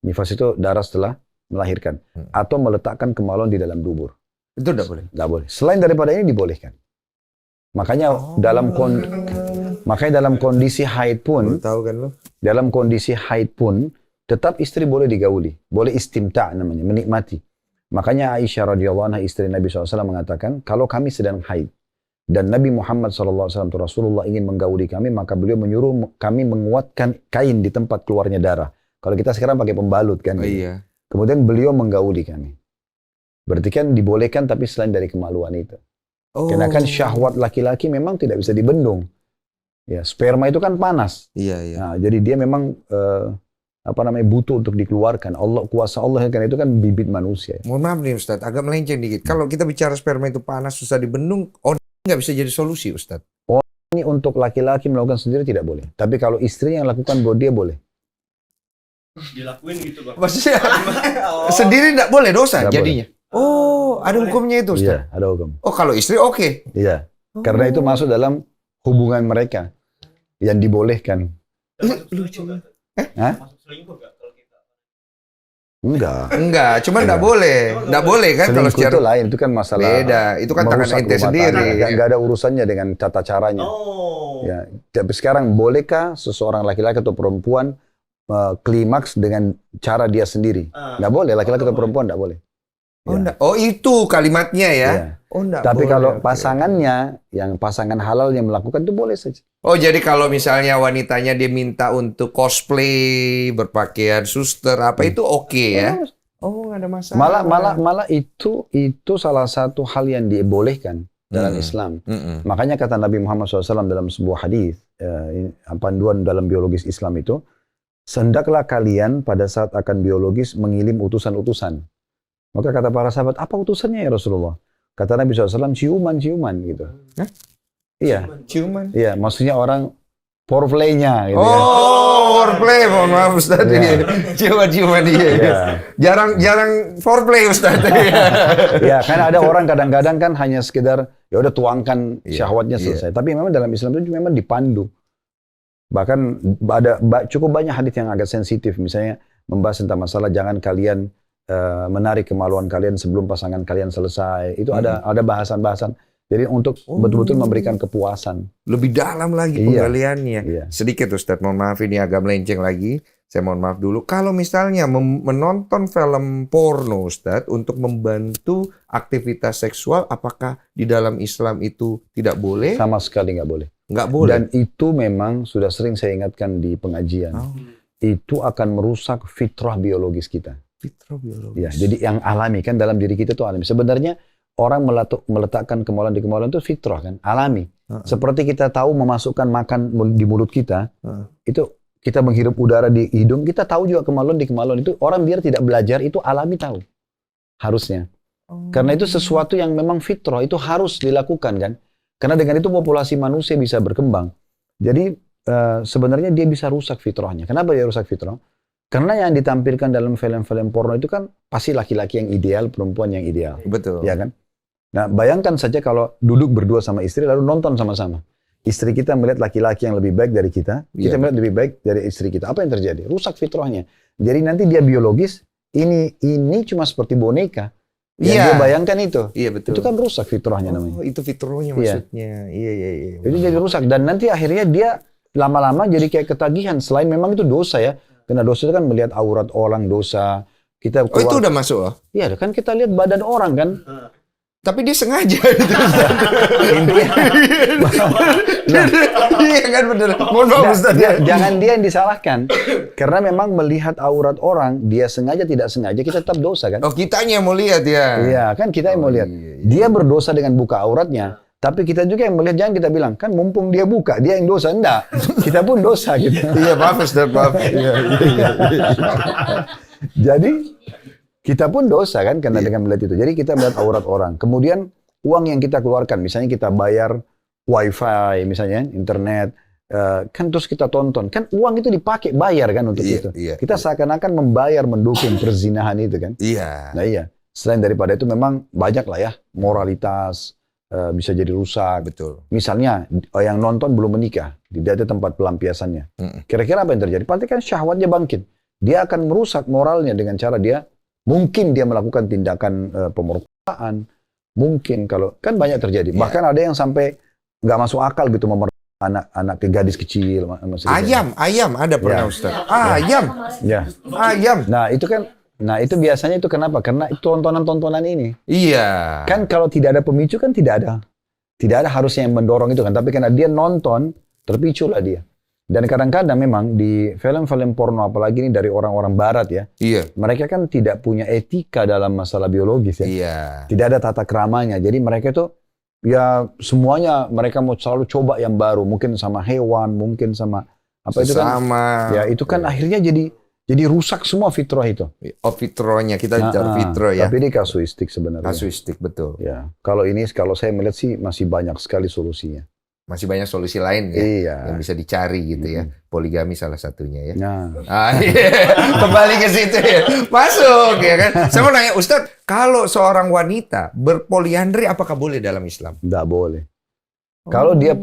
Nifas itu darah setelah melahirkan. Atau meletakkan kemaluan di dalam dubur.
Itu tidak boleh?
Tidak boleh. Selain daripada ini dibolehkan. Makanya dalam kondisi haid pun, dalam kondisi haid pun tetap istri boleh digauli, boleh istimta namanya, menikmati. Makanya Aisyah radhiyallahu anha istri Nabi SAW mengatakan, kalau kami sedang haid dan Nabi Muhammad SAW atau Rasulullah ingin menggauli kami, maka beliau menyuruh kami menguatkan kain di tempat keluarnya darah. Kalau kita sekarang pakai pembalut kan.
Iya.
Kemudian beliau menggauli kami. Berarti kan dibolehkan tapi selain dari kemaluan itu. Karena kan syahwat laki-laki memang tidak bisa dibendung. Ya, sperma itu kan panas.
Iya.
Nah, jadi dia memang butuh untuk dikeluarkan. Kuasa Allah kan itu kan bibit manusia.
Mohon maaf nih Ustadz, agak melenceng dikit. Kalau kita bicara sperma itu panas, susah dibendung, nggak bisa jadi solusi Ustadz.
Ini untuk laki-laki melakukan sendiri tidak boleh. Tapi kalau istri yang lakukan buat dia boleh.
Dilakuin gitu Bang.
Maksudnya sendiri nggak boleh, dosa
nggak
jadinya.
Boleh.
Ada hukumnya itu Ustadz?
Iya, ada hukum.
Kalau istri oke.
Iya. Karena itu masuk dalam hubungan mereka yang dibolehkan.
Lucu.
Masuk selingkuh nggak kalau kita?
Enggak,
cuma enggak boleh. Enggak boleh kan kalau secara
itu lain, itu kan masalah
beda. Itu kan tangan ente sendiri.
Enggak ada urusannya dengan tata caranya. Ya, tapi sekarang bolehkah seseorang laki-laki atau perempuan klimaks dengan cara dia sendiri? Enggak boleh, laki-laki atau perempuan enggak boleh.
Itu kalimatnya ya.
Tapi kalau pasangannya, yang pasangan halal yang melakukan itu boleh saja.
Jadi kalau misalnya wanitanya dia minta untuk cosplay, berpakaian suster, itu oke ya? Nggak ada masalah.
Malah itu salah satu hal yang dibolehkan dalam Islam. Makanya kata Nabi Muhammad SAW dalam sebuah hadis, panduan dalam biologis Islam itu, hendaklah kalian pada saat akan biologis mengirim utusan-utusan. Maka kata para sahabat, apa utusannya ya Rasulullah? Kata Nabi SAW, ciuman gitu.
Hah?
Iya.
Ciuman?
Iya, maksudnya orang foreplay-nya gitu ya.
Oh, foreplay, mohon maaf Ustaz. Ciuman-ciuman dia. Jarang foreplay Ustaz.
Ya, karena ada orang kadang-kadang kan hanya sekedar ya udah tuangkan syahwatnya selesai. Tapi memang dalam Islam itu memang dipandu. Bahkan ada cukup banyak hadis yang agak sensitif, misalnya membahas tentang masalah jangan kalian menarik kemaluan kalian sebelum pasangan kalian selesai. Itu ada bahasan-bahasan. Jadi untuk betul-betul memberikan kepuasan.
Lebih dalam lagi penggaliannya. Sedikit Ustadz, mohon maaf ini agak melenceng lagi. Saya mohon maaf dulu. Kalau misalnya menonton film porno Ustadz untuk membantu aktivitas seksual, apakah di dalam Islam itu tidak boleh?
Sama sekali nggak boleh.
Nggak boleh.
Dan itu memang sudah sering saya ingatkan di pengajian. Itu akan merusak fitrah biologis kita.
Fitrah biologis.
Ya, jadi yang alami kan dalam diri kita itu alami. Sebenarnya orang meletakkan kemaluan di kemaluan itu fitrah kan, alami. Seperti kita tahu memasukkan makan di mulut kita, itu kita menghirup udara di hidung, kita tahu juga kemaluan di kemaluan itu. Orang biar tidak belajar itu alami tahu, harusnya. Karena itu sesuatu yang memang fitrah, itu harus dilakukan kan. Karena dengan itu populasi manusia bisa berkembang. Jadi sebenarnya dia bisa rusak fitrahnya. Kenapa dia rusak fitrah? Karena yang ditampilkan dalam film-film porno itu kan pasti laki-laki yang ideal, perempuan yang ideal.
Betul.
Ya kan? Nah, bayangkan saja kalau duduk berdua sama istri lalu nonton sama-sama. Istri kita melihat laki-laki yang lebih baik dari kita melihat lebih baik dari istri kita. Apa yang terjadi? Rusak fitrahnya. Jadi nanti dia biologis, ini cuma seperti boneka. Yang dia bayangkan itu.
Iya, betul.
Itu kan rusak fitrahnya namanya.
Oh, itu fitrahnya maksudnya. Iya.
Itu jadi rusak. Dan nanti akhirnya dia lama-lama jadi kayak ketagihan. Selain memang itu dosa ya. Karena dosa itu kan melihat aurat orang, dosa. Kita keluar,
itu udah masuk?
Iya, kan kita lihat badan orang kan.
Tapi dia sengaja.
Intinya.
Iya kan bener. Mohon maaf Ustaz.
Jangan dia yang disalahkan. Karena memang melihat aurat orang, dia sengaja tidak sengaja, kita tetap dosa kan.
Oh, kitanya yang mau lihat ya.
Iya, kan kita yang mau lihat. Dia berdosa dengan buka auratnya. Tapi kita juga yang melihat, jangan kita bilang, kan mumpung dia buka, dia yang dosa. Enggak, kita pun dosa gitu.
Iya, maaf Ustaz, maaf.
Jadi, kita pun dosa kan, karena dengan melihat itu. Jadi kita melihat aurat orang. Kemudian, uang yang kita keluarkan, misalnya kita bayar wifi, misalnya internet, kan terus kita tonton. Kan uang itu dipakai, bayar kan untuk itu. Kita seakan-akan membayar, mendukung perzinahan itu kan.
Iya.
Nah iya, selain daripada itu memang banyak lah ya, moralitas, bisa jadi rusak.
Betul.
Misalnya yang nonton belum menikah, tidak ada tempat pelampiasannya. Kira-kira apa yang terjadi? Pasti kan syahwatnya bangkit. Dia akan merusak moralnya dengan cara mungkin dia melakukan tindakan pemerkosaan. Mungkin kalau kan banyak terjadi. Bahkan ada yang sampai nggak masuk akal gitu anak ke gadis kecil.
Ayam ada pernah Ustaz. Ayam. Nah
itu biasanya itu kenapa? Karena itu tontonan-tontonan ini.
Iya.
Kan kalau tidak ada pemicu kan tidak ada harusnya yang mendorong itu kan. Tapi karena dia nonton, terpiculah dia. Dan kadang-kadang memang di film-film porno, apalagi ini dari orang-orang barat ya.
Iya.
Mereka kan tidak punya etika dalam masalah biologis ya.
Iya.
Tidak ada tata keramanya. Jadi mereka itu ya semuanya mereka mau selalu coba yang baru. Mungkin sama hewan, mungkin sama apa itu kan. Ya itu kan akhirnya jadi rusak semua fitrah itu.
Oh, fitrahnya, kita bicara fitrah ya.
Tapi ini kasuistik sebenarnya.
Kasuistik, betul.
Ya, kalau saya melihat sih masih banyak sekali solusinya.
Masih banyak solusi lain ya, yang bisa dicari gitu ya. Poligami salah satunya ya. Kembali ke situ ya. Masuk ya kan. Saya mau nanya Ustadz, kalau seorang wanita berpoliandri apakah boleh dalam Islam?
Nggak boleh. Kalau dia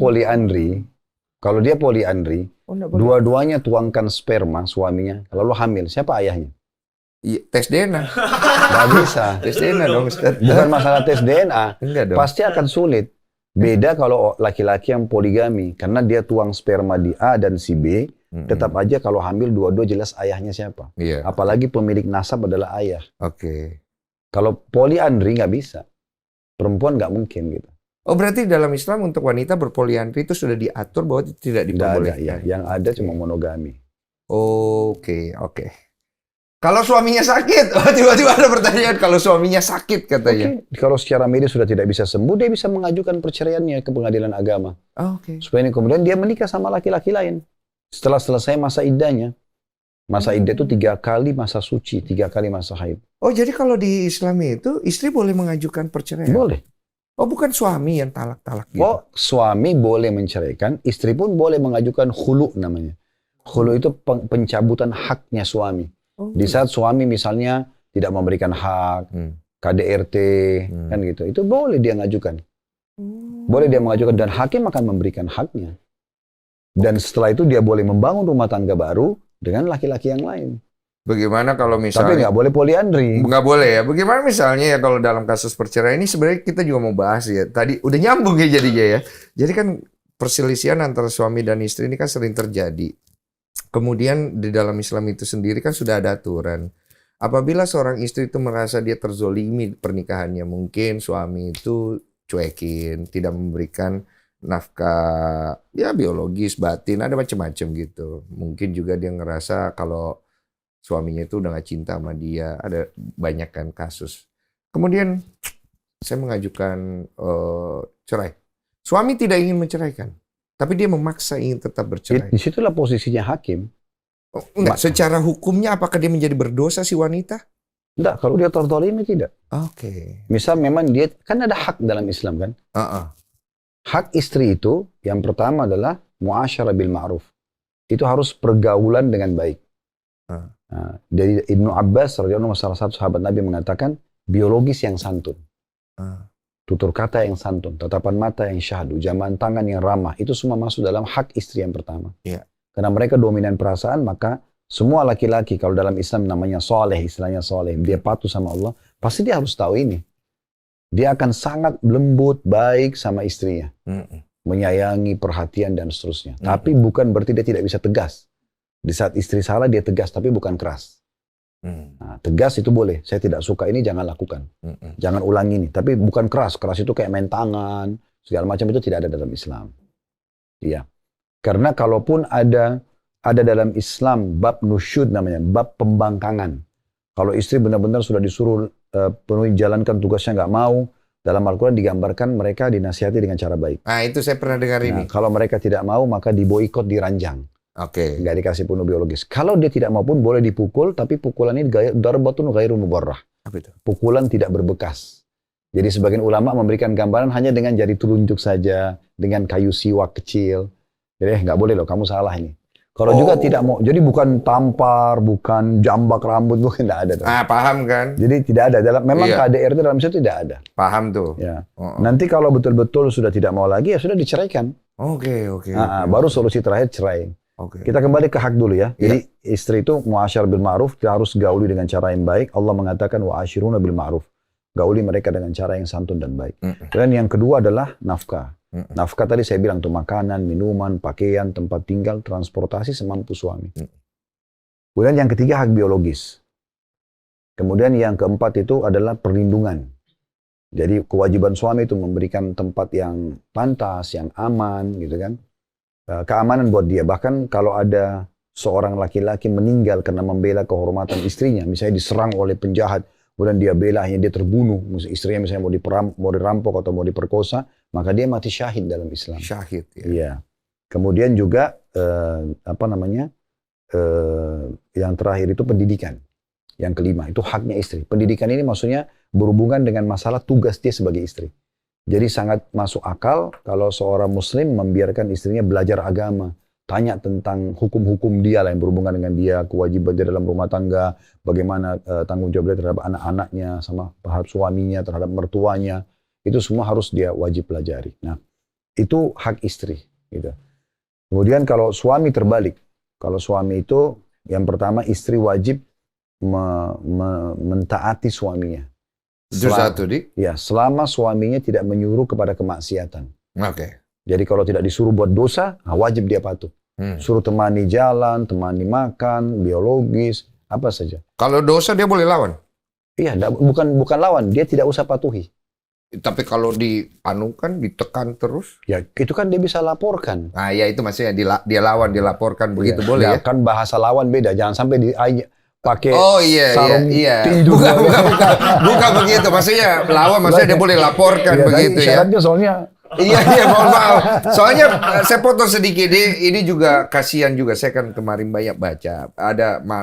poliandri, dua-duanya tuangkan sperma suaminya, lalu hamil. Siapa ayahnya?
Tes DNA.
Nggak bisa.
Tes DNA dong, Ustaz.
Bukan masalah tes DNA.
Enggak dong.
Pasti akan sulit. Beda kalau laki-laki yang poligami. Karena dia tuang sperma di A dan si B, tetap aja kalau hamil dua-dua jelas ayahnya siapa.
Iya.
Apalagi pemilik nasab adalah ayah.
Oke.
Kalau poliandri nggak bisa. Perempuan nggak mungkin gitu.
Oh, berarti dalam Islam untuk wanita berpoliandri itu sudah diatur bahwa tidak diperbolehkan.
Ya. Yang ada cuma monogami.
Oke. Kalau suaminya sakit, tiba-tiba ada pertanyaan kalau suaminya sakit katanya.
Kalau secara medis sudah tidak bisa sembuh, dia bisa mengajukan perceraiannya ke pengadilan agama. Supaya ini kemudian dia menikah sama laki-laki lain. Setelah selesai masa iddahnya. Masa iddah itu 3 kali masa suci, 3 kali masa haid.
Oh, jadi kalau di Islam itu istri boleh mengajukan perceraian?
Boleh.
Oh, bukan suami yang talak-talak gitu.
Oh, suami boleh menceraikan, istri pun boleh mengajukan khulu namanya. Khulu itu pencabutan haknya suami.
Oh,
Di saat suami misalnya tidak memberikan hak, KDRT, kan gitu. Itu boleh dia ngajukan. Boleh dia mengajukan dan hakim akan memberikan haknya. Dan setelah itu dia boleh membangun rumah tangga baru dengan laki-laki yang lain.
Bagaimana kalau
Tapi
misalnya...
nggak boleh poliandri.
Nggak boleh ya. Bagaimana misalnya ya kalau dalam kasus perceraian ini sebenarnya kita juga mau bahas ya. Tadi udah nyambung ya jadinya ya. Jadi kan perselisihan antara suami dan istri ini kan sering terjadi. Kemudian di dalam Islam itu sendiri kan sudah ada aturan. Apabila seorang istri itu merasa dia terzolimi pernikahannya, mungkin suami itu cuekin, tidak memberikan nafkah ya biologis, batin, ada macam-macam gitu. Mungkin juga dia ngerasa kalau suaminya itu udah gak cinta sama dia, ada banyak kan kasus. Kemudian saya mengajukan cerai. Suami tidak ingin menceraikan, tapi dia memaksa ingin tetap bercerai.
Disitulah posisinya hakim.
Oh, enggak, secara hukumnya apakah dia menjadi berdosa si wanita?
Enggak, kalau dia terzolimi tidak.
Oke.
Misal memang dia, kan ada hak dalam Islam kan? Hak istri itu yang pertama adalah muasyarah bil ma'ruf. Itu harus pergaulan dengan baik. Nah, dari Ibnu Abbas radhiyallahu anhu, salah satu sahabat Nabi mengatakan biologis yang santun. Tutur kata yang santun, tatapan mata yang syahdu, jamaan tangan yang ramah, itu semua masuk dalam hak istri yang pertama.
Yeah.
Karena mereka dominan perasaan, maka semua laki-laki kalau dalam Islam namanya soleh, istilahnya soleh, dia patuh sama Allah, pasti dia harus tahu ini. Dia akan sangat lembut, baik sama istrinya. Menyayangi, perhatian, dan seterusnya. Tapi bukan berarti dia tidak bisa tegas. Di saat istri salah, dia tegas, tapi bukan keras. Nah, tegas itu boleh. Saya tidak suka ini, jangan lakukan. Jangan ulangi ini. Tapi bukan keras. Keras itu kayak main tangan, segala macam itu tidak ada dalam Islam. Iya. Karena kalaupun ada dalam Islam bab nusyud namanya, bab pembangkangan. Kalau istri benar-benar sudah disuruh penuhi jalankan tugasnya nggak mau, dalam Al-Quran digambarkan mereka dinasihati dengan cara baik.
Nah, itu saya pernah dengar ini.
Kalau mereka tidak mau, maka diboikot, diranjang.
Oke.
Nggak dikasih penuh biologis. Kalau dia tidak mau pun boleh dipukul, tapi pukulan ini darbatun ghairu mubarrah.
Apa itu?
Pukulan tidak berbekas. Jadi sebagian ulama memberikan gambaran hanya dengan jari telunjuk saja, dengan kayu siwak kecil. Jadi nggak boleh loh, kamu salah ini. Kalau juga tidak mau, jadi bukan tampar, bukan jambak rambut, bukan, tidak ada.
Paham kan?
Jadi tidak ada dalam, memang KDRT dalam situ tidak ada.
Paham tuh.
Ya. Nanti kalau betul-betul sudah tidak mau lagi, ya sudah diceraikan.
Oke.
Baru solusi terakhir cerai. Kita kembali ke hak dulu ya. Jadi istri itu muasyar bil ma'ruf, dia harus gauli dengan cara yang baik. Allah mengatakan wa asyiruna bil ma'ruf. Gauli mereka dengan cara yang santun dan baik. Dan yang kedua adalah nafkah. Nafkah tadi saya bilang tuh makanan, minuman, pakaian, tempat tinggal, transportasi semampu suami. Kemudian yang ketiga hak biologis. Kemudian yang keempat itu adalah perlindungan. Jadi kewajiban suami itu memberikan tempat yang pantas, yang aman gitu kan. Keamanan buat dia. Bahkan kalau ada seorang laki-laki meninggal karena membela kehormatan istrinya, misalnya diserang oleh penjahat, kemudian dia bela, akhirnya dia terbunuh, istrinya misalnya mau dirampok atau mau diperkosa, maka dia mati syahid dalam Islam.
Syahid, ya.
Iya. Kemudian juga yang terakhir itu pendidikan. Yang kelima itu haknya istri. Pendidikan ini maksudnya berhubungan dengan masalah tugas dia sebagai istri. Jadi sangat masuk akal kalau seorang muslim membiarkan istrinya belajar agama, tanya tentang hukum-hukum dia lah yang berhubungan dengan dia, kewajiban dia dalam rumah tangga, bagaimana tanggung jawab dia terhadap anak-anaknya, sama terhadap suaminya, terhadap mertuanya. Itu semua harus dia wajib pelajari. Nah, itu hak istri. Gitu. Kemudian kalau suami terbalik, kalau suami itu yang pertama istri wajib mentaati suaminya.
Itu satu, Dik?
Ya, selama suaminya tidak menyuruh kepada kemaksiatan.
Oke.
Jadi kalau tidak disuruh buat dosa, wajib dia patuh. Suruh temani jalan, temani makan, biologis, apa saja.
Kalau dosa dia boleh lawan?
Iya, bukan lawan, dia tidak usah patuhi.
Tapi kalau dianukan, ditekan terus?
Ya, itu kan dia bisa laporkan.
Nah, ya itu maksudnya dia lawan, dilaporkan begitu boleh ya?
Kan bahasa lawan beda, jangan sampai pakai
sarung tinju. Bukan begitu, maksudnya lawan, maksudnya dia boleh laporkan begitu ya.
Syaratnya soalnya
Iya, mohon maaf. Soalnya saya potong sedikit, ini juga kasihan juga. Saya kan kemarin banyak baca.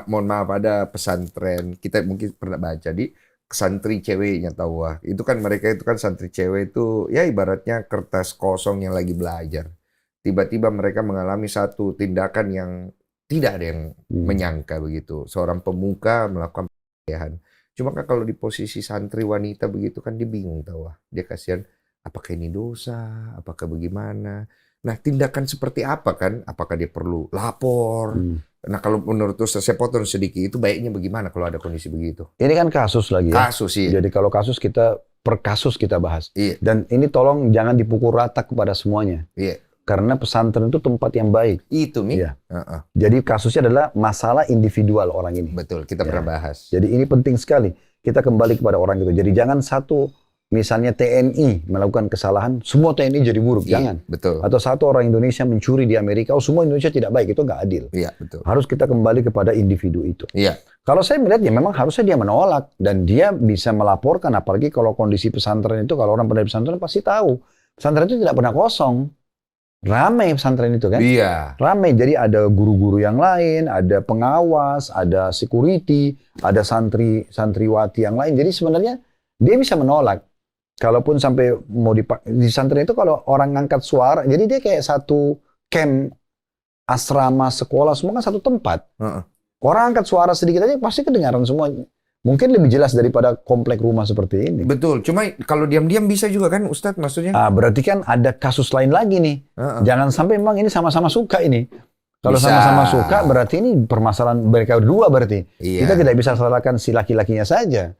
Mohon maaf, ada pesantren. Kita mungkin pernah baca santri ceweknya tahu wah. Itu kan mereka itu kan santri cewek itu ya ibaratnya kertas kosong yang lagi belajar. Tiba-tiba mereka mengalami satu tindakan yang tidak ada yang menyangka begitu. Seorang pemuka melakukan pelecehan. Cuma kan kalau di posisi santri wanita begitu kan dia bingung tahu wah. Dia kasihan apakah ini dosa, apakah bagaimana. Nah, tindakan seperti apa kan? Apakah dia perlu lapor? Nah, kalau menurut Ustaz, saya potong sedikit, itu baiknya bagaimana kalau ada kondisi begitu?
Ini kan kasus lagi ya.
Kasus, iya.
Jadi kalau kasus per kasus kita bahas.
Iya.
Dan ini tolong jangan dipukul rata kepada semuanya.
Iya.
Karena pesantren itu tempat yang baik.
Itu, Mi.
Iya. Jadi kasusnya adalah masalah individual orang ini.
Betul, kita pernah bahas.
Jadi ini penting sekali. Kita kembali kepada orang itu. Jadi jangan misalnya TNI melakukan kesalahan, semua TNI jadi buruk. Jangan.
Betul.
Atau satu orang Indonesia mencuri di Amerika, semua Indonesia tidak baik. Itu nggak adil.
Iya, betul.
Harus kita kembali kepada individu itu.
Iya.
Kalau saya melihat ya memang harusnya dia menolak. Dan dia bisa melaporkan, apalagi kalau kondisi pesantren itu, kalau orang pendiri pesantren pasti tahu. Pesantren itu tidak pernah kosong. Ramai pesantren itu kan.
Iya.
Ramai. Jadi ada guru-guru yang lain, ada pengawas, ada security, ada santriwati yang lain. Jadi sebenarnya dia bisa menolak. Kalaupun sampai mau di pesantren itu kalau orang ngangkat suara, jadi dia kayak satu camp, asrama, sekolah, semua kan satu tempat. Orang angkat suara sedikit aja pasti kedengaran semua. Mungkin lebih jelas daripada komplek rumah seperti ini.
Betul, cuma kalau diam-diam bisa juga kan Ustadz maksudnya?
Berarti kan ada kasus lain lagi nih. Jangan sampai memang ini sama-sama suka ini. Kalau
Bisa.
sama-sama suka berarti ini permasalahan mereka berdua berarti.
Iya.
Kita tidak bisa salahkan si laki-lakinya saja.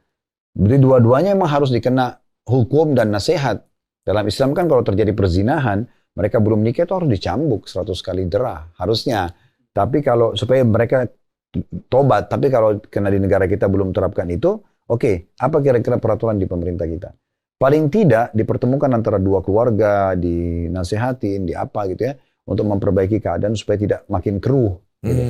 Berarti dua-duanya memang harus dikena hukum dan nasihat. Dalam Islam kan kalau terjadi perzinahan, mereka belum nikah itu harus dicambuk 100 kali derah. Harusnya. Tapi kalau supaya mereka tobat, tapi kalau kena di negara kita belum terapkan itu, oke, apa kira-kira peraturan di pemerintah kita? Paling tidak dipertemukan antara dua keluarga, dinasihatin, di apa gitu ya, untuk memperbaiki keadaan supaya tidak makin keruh. Gitu.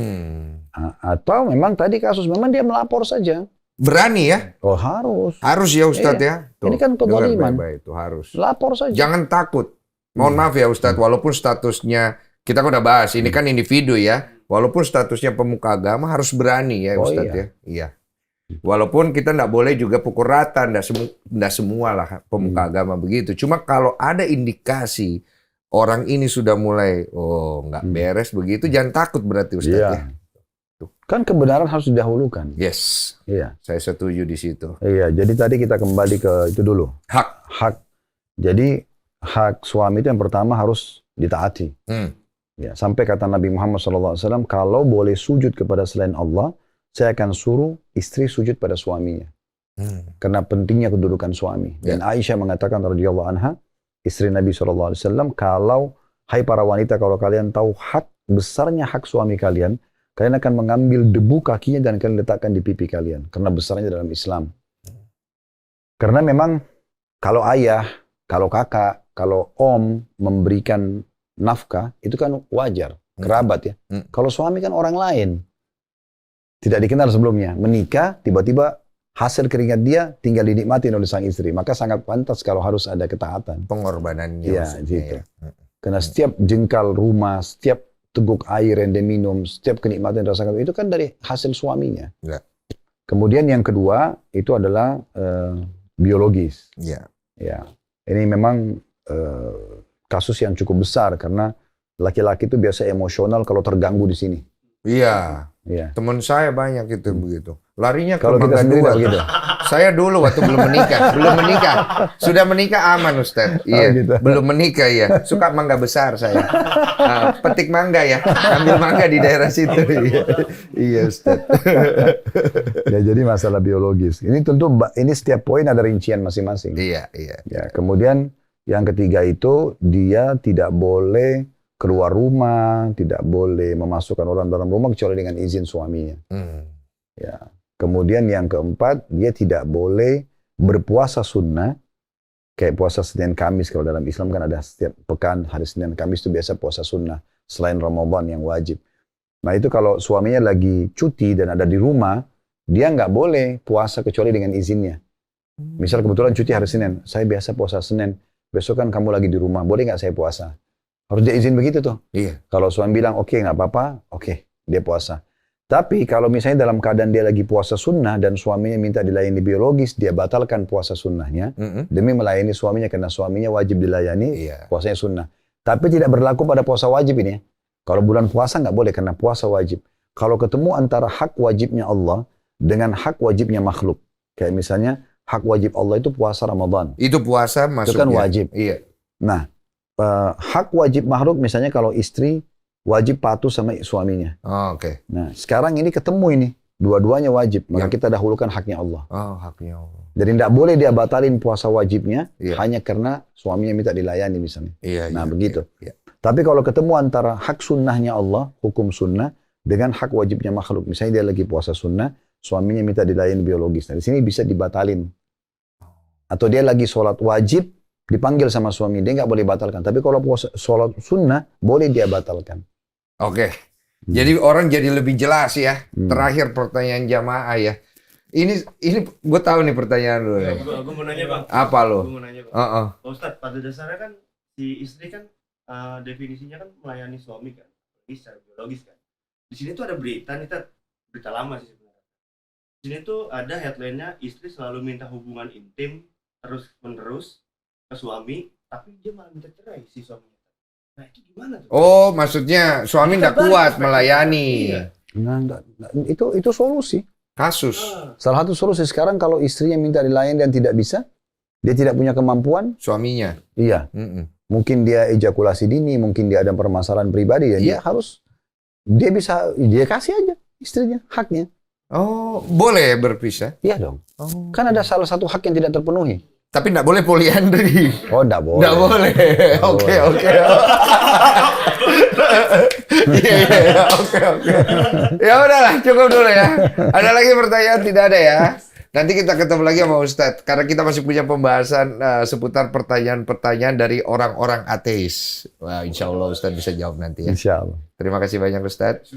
Atau memang tadi kasus, memang dia melapor saja.
Berani ya?
Oh harus.
Harus ya Ustadz ya. Tuh,
ini kan kezaliman.
Itu harus.
Lapor saja.
Jangan takut. Mohon maaf ya Ustadz, walaupun statusnya, kita kan udah bahas, ini kan individu ya. Walaupun statusnya pemuka agama harus berani ya Ustadz ya. Iya. Walaupun kita nggak boleh juga pukul rata, nggak semua lah pemuka agama begitu. Cuma kalau ada indikasi orang ini sudah mulai, nggak beres begitu, jangan takut berarti Ustadz ya.
Kan kebenaran harus didahulukan.
Yes.
Iya.
Saya setuju di situ.
Iya, jadi tadi kita kembali ke itu dulu. Hak. Jadi hak suami itu yang pertama harus ditaati. Ya, sampai kata Nabi Muhammad SAW, kalau boleh sujud kepada selain Allah, saya akan suruh istri sujud pada suaminya. Karena pentingnya kedudukan suami. Dan Aisyah mengatakan radhiyallahu anha, istri Nabi SAW, kalau hai para wanita, kalau kalian tahu besarnya hak suami kalian akan mengambil debu kakinya dan kalian letakkan di pipi kalian. Karena besarnya dalam Islam. Karena memang kalau ayah, kalau kakak, kalau om memberikan nafkah, itu kan wajar. Kerabat ya. Kalau suami kan orang lain. Tidak dikenal sebelumnya. Menikah, tiba-tiba hasil keringat dia tinggal dinikmati oleh sang istri. Maka sangat pantas kalau harus ada ketaatan.
Pengorbanannya.
Ya, gitu. Karena setiap jengkal rumah, setiap teguk air yang dia minum, setiap kenikmatan yang dirasakan, itu kan dari hasil suaminya.
Ya.
Kemudian yang kedua, itu adalah biologis.
Ya.
Ya. Ini memang kasus yang cukup besar, karena laki-laki itu biasa emosional kalau terganggu di sini.
Iya.
Ya.
Teman saya banyak itu begitu. Larinya ke
kalau kita sendiri begitu.
Saya dulu waktu belum menikah. Sudah menikah aman Ustaz. Iya.
Gitu.
Belum menikah ya. Suka mangga besar saya. Petik mangga ya. Ambil mangga di daerah situ. Iya Ustaz.
Ya, jadi masalah biologis. Ini tentu ini setiap poin ada rincian masing-masing.
Iya.
Ya, kemudian yang ketiga itu dia tidak boleh keluar rumah, tidak boleh memasukkan orang dalam rumah kecuali dengan izin suaminya. Ya. Kemudian yang keempat, dia tidak boleh berpuasa sunnah, kayak puasa Senin Kamis. Kalau dalam Islam kan ada setiap pekan, hari Senin Kamis itu biasa puasa sunnah, selain Ramadan yang wajib. Nah itu kalau suaminya lagi cuti dan ada di rumah, dia nggak boleh puasa kecuali dengan izinnya. Misal kebetulan cuti hari Senin, saya biasa puasa Senin, besok kan kamu lagi di rumah, boleh nggak saya puasa? Harus dia izin begitu tuh.
Iya.
Kalau suami bilang, oke, nggak apa-apa, oke, dia puasa. Tapi kalau misalnya dalam keadaan dia lagi puasa sunnah dan suaminya minta dilayani biologis, dia batalkan puasa sunnahnya demi melayani suaminya karena suaminya wajib dilayani, puasanya sunnah. Tapi tidak berlaku pada puasa wajib ini. Kalau bulan puasa nggak boleh karena puasa wajib. Kalau ketemu antara hak wajibnya Allah dengan hak wajibnya makhluk, kayak misalnya hak wajib Allah itu puasa Ramadan.
Itu puasa masuknya.
Itu kan wajib.
Iya.
Nah, hak wajib makhluk misalnya kalau istri wajib patuh sama suaminya.
Oh, oke.
Nah, sekarang ini ketemu ini. Dua-duanya wajib. Maka kita dahulukan haknya Allah.
Oh, haknya Allah.
Jadi tidak boleh dia batalin puasa wajibnya hanya karena suaminya minta dilayani misalnya. Nah, begitu. Tapi kalau ketemu antara hak sunnahnya Allah, hukum sunnah, dengan hak wajibnya makhluk. Misalnya dia lagi puasa sunnah, suaminya minta dilayani biologis. Nah, di sini bisa dibatalin. Atau dia lagi sholat wajib, dipanggil sama suami, dia nggak boleh batalkan. Tapi kalau puasa sholat sunnah, boleh dia batalkan.
Oke. Jadi orang jadi lebih jelas ya. Terakhir pertanyaan jamaah ya. Ini gue tahu nih pertanyaan lu.
Gue mau nanya bang.
Apa lo?
Gue mau nanya bang. Pak Ustadz, pada dasarnya kan si istri kan definisinya kan melayani suami kan, secara biologis kan. Di sini tuh ada berita nih, berita lama sih sebenarnya. Di sini tuh ada headline-nya, istri selalu minta hubungan intim terus menerus ke suami, tapi dia malah minta cerai si suaminya. Nah itu gimana tuh?
Oh, maksudnya suami nggak kuat melayani.
Nah, itu solusi.
Kasus.
Salah satu solusi sekarang kalau istrinya minta dilayani dan tidak bisa, dia tidak punya kemampuan.
Suaminya.
Iya. Mungkin dia ejakulasi dini, mungkin dia ada permasalahan pribadi, ya dia harus, dia kasih aja istrinya haknya. Oh,
boleh berpisah?
Iya dong. Oh. Kan ada salah satu hak yang tidak terpenuhi.
Tapi nggak boleh poliandri.
Oh, nggak boleh.
Nggak boleh. Oke. Oke. Ya udahlah, cukup dulu ya. Ada lagi pertanyaan? Tidak ada ya. Nanti kita ketemu lagi sama Ustadz. Karena kita masih punya pembahasan seputar pertanyaan-pertanyaan dari orang-orang ateis. Wah, insya Allah Ustadz bisa jawab nanti ya.
Insya Allah.
Terima kasih banyak Ustadz.